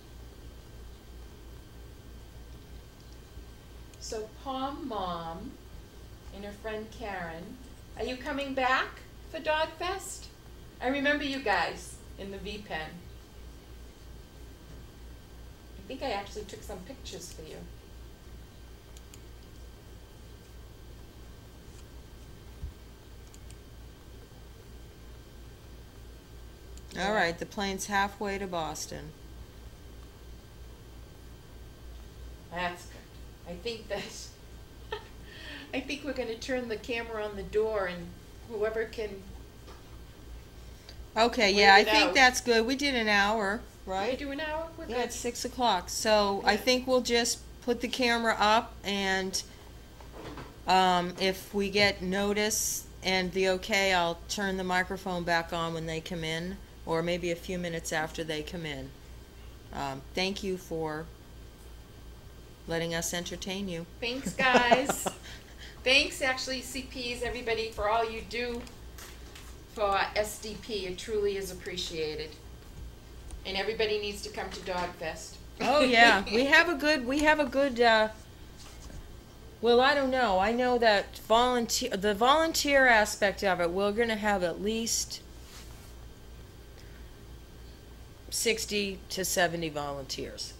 So Palm Mom and her friend Karen, are you coming back for Dog Fest? I remember you guys in the V Pen. I think I actually took some pictures for you. All right, the plane's halfway to Boston. That's good. I think we're going to turn the camera on the door, and whoever can. Okay, Wait yeah, I it think out. that's good. We did an hour, We right? do an hour. We're Yeah, good. it's 6 o'clock. So I Yeah. think we'll just put the camera up, and if we get notice and the okay, I'll turn the microphone back on when they come in, or maybe a few minutes after they come in. Thank you for letting us entertain you. Thanks, guys. Thanks, actually, CPs, everybody, for all you do for SDP. It truly is appreciated. And everybody needs to come to Dog Fest. Oh yeah, we have a good well, I don't know. I know that the volunteer aspect of it, we're going to have at least 60 to 70 volunteers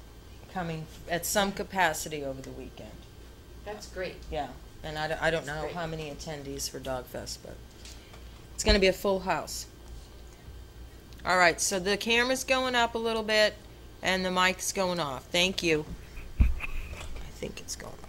coming at some capacity over the weekend. That's great. Yeah, and I don't know Great. how many attendees for Dog Fest, but it's going to be a full house. All right, so the camera's going up a little bit and the mic's going off. Thank you. I think it's going off.